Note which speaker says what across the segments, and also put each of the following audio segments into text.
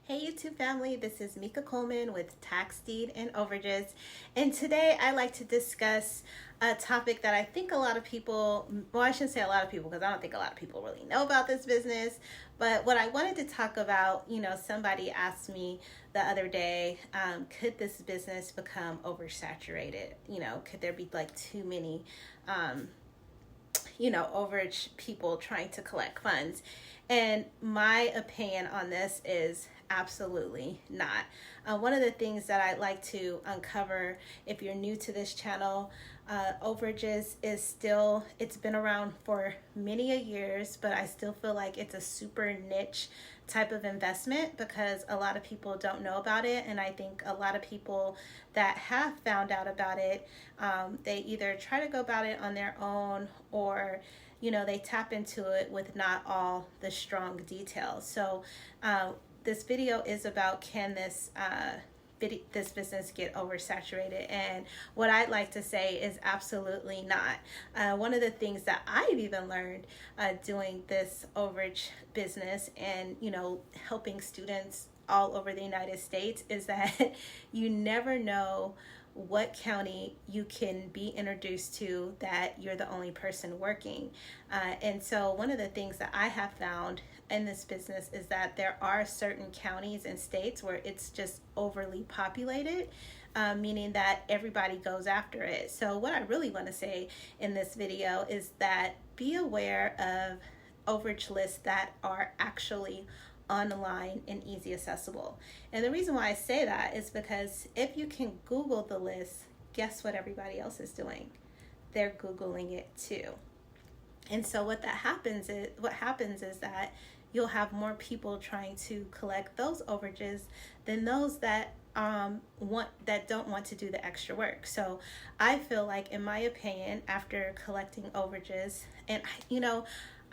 Speaker 1: Hey YouTube family, this is Mika Coleman with Tax Deed and Overages, and today I like to discuss a topic that I think a lot of people, well, I shouldn't say a lot of people because I don't think a lot of people really know about this business, but what I wanted to talk about, somebody asked me the other day, could this business become oversaturated? Could there be like too many overage people trying to collect funds? And my opinion on this is absolutely not. One of the things that I'd like to uncover, if you're new to this channel, overages is still, it's been around for many a years, but I still feel like it's a super niche type of investment because a lot of people don't know about it. And I think a lot of people that have found out about it, they either try to go about it on their own or they tap into it with not all the strong details. So this video is about, can this business get oversaturated? And what I'd like to say is absolutely not. One of the things that I've even learned doing this overage business and helping students all over the United States is that you never know what county you can be introduced to that you're the only person working. And so one of the things that I have found in this business is that there are certain counties and states where it's just overly populated, meaning that everybody goes after it. So what I really want to say in this video is that be aware of overage lists that are actually online and easy accessible. And the reason why I say that is because if you can Google the list, guess what everybody else is doing? They're Googling it too. And so what happens is that you'll have more people trying to collect those overages than those that don't want to do the extra work. So I feel like, in my opinion, after collecting overages, and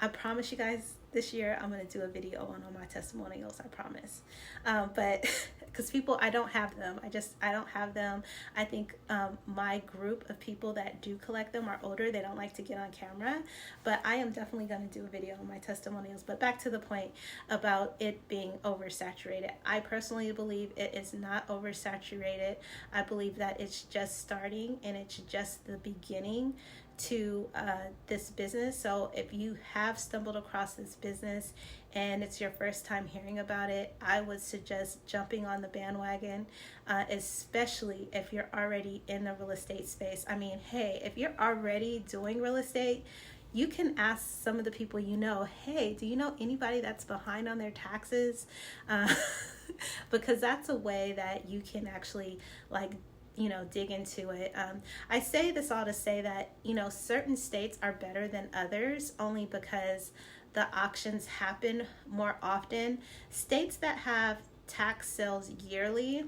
Speaker 1: I promise you guys, this year I'm going to do a video on all my testimonials, I promise. But because people, I don't have them. I don't have them. I think my group of people that do collect them are older. They don't like to get on camera. But I am definitely going to do a video on my testimonials. But back to the point about it being oversaturated. I personally believe it is not oversaturated. I believe that it's just starting and it's just the beginning to this business. So if you have stumbled across this business and it's your first time hearing about it, I would suggest jumping on the bandwagon, especially if you're already in the real estate space. I mean, hey, if you're already doing real estate, you can ask some of the people hey, do you know anybody that's behind on their taxes? Because that's a way that you can actually dig into it. I say this all to say that, certain states are better than others only because the auctions happen more often. States that have tax sales yearly,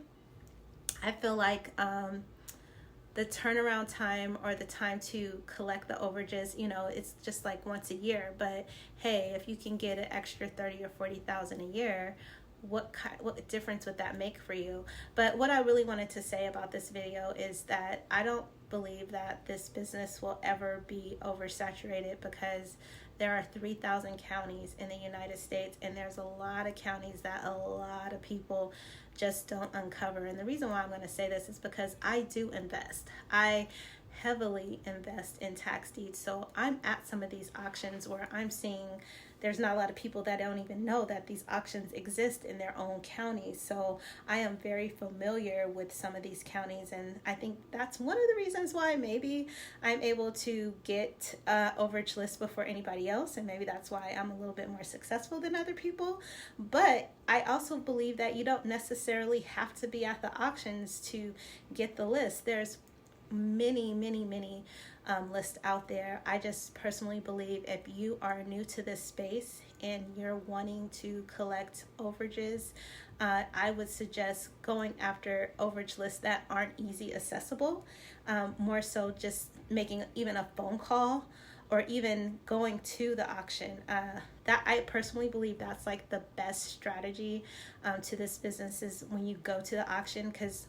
Speaker 1: I feel like the turnaround time or the time to collect the overages, it's just like once a year. But hey, if you can get an extra 30 or 40,000 a year, what difference would that make for you? But what I really wanted to say about this video is that I don't believe that this business will ever be oversaturated because there are 3,000 counties in the United States, and there's a lot of counties that a lot of people just don't uncover. And the reason why I'm going to say this is because I do invest. I heavily invest in tax deeds. So I'm at some of these auctions where I'm seeing there's not a lot of people that don't even know that these auctions exist in their own counties. So I am very familiar with some of these counties, and I think that's one of the reasons why maybe I'm able to get overage lists before anybody else, and maybe that's why I'm a little bit more successful than other people. But I also believe that you don't necessarily have to be at the auctions to get the list. There's many lists out there. I just personally believe if you are new to this space and you're wanting to collect overages, I would suggest going after overage lists that aren't easy accessible, more so just making even a phone call or even going to the auction. That I personally believe that's like the best strategy to this business is when you go to the auction, because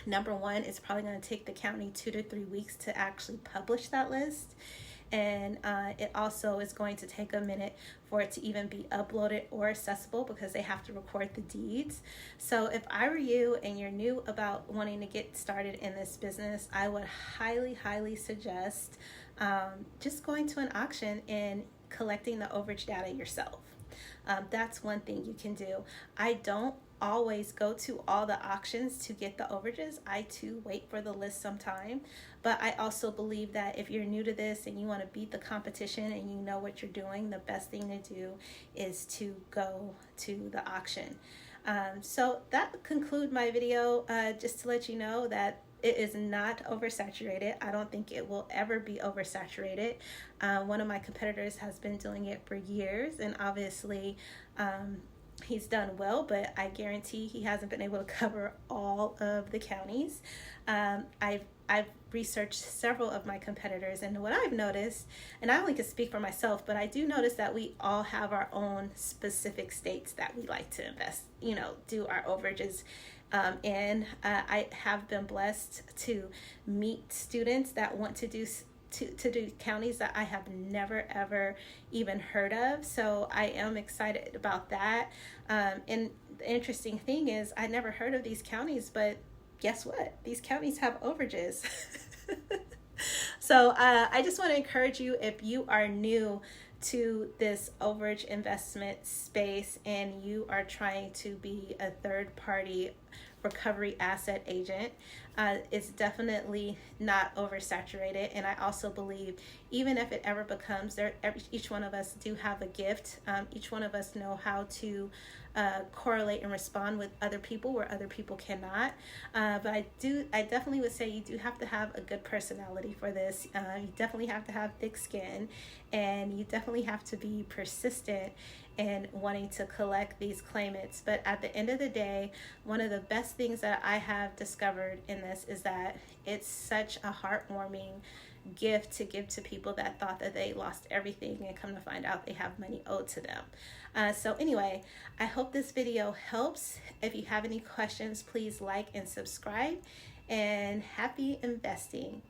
Speaker 1: number one, it's probably going to take the county 2 to 3 weeks to actually publish that list. and it also is going to take a minute for it to even be uploaded or accessible because they have to record the deeds. So if I were you and you're new about wanting to get started in this business, I would highly suggest just going to an auction and collecting the overage data yourself. That's one thing you can do. I don't always go to all the auctions to get the overages. I too wait for the list sometime, but I also believe that if you're new to this and you want to beat the competition and you know what you're doing, the best thing to do is to go to the auction. So that concludes my video, just to let you know that it is not oversaturated. I don't think it will ever be oversaturated. One of my competitors has been doing it for years, and obviously he's done well, but I guarantee he hasn't been able to cover all of the counties. I've researched several of my competitors, and what I've noticed, and I only can speak for myself, but I do notice that we all have our own specific states that we like to invest, do our overages. And I have been blessed to meet students that want to do counties that I have never ever even heard of. So I am excited about that. And the interesting thing is I never heard of these counties, but guess what? These counties have overages. So I just want to encourage you, if you are new to this overage investment space and you are trying to be a third-party recovery asset agent, it's definitely not oversaturated. And I also believe even if it ever becomes there, each one of us do have a gift. Each one of us know how to correlate and respond with other people where other people cannot. But I definitely would say you do have to have a good personality for this. You definitely have to have thick skin, and you definitely have to be persistent and wanting to collect these claimants. But at the end of the day, one of the best things that I have discovered in this is that it's such a heartwarming gift to give to people that thought that they lost everything and come to find out they have money owed to them. So anyway, I hope this video helps. If you have any questions, please like and subscribe, and happy investing.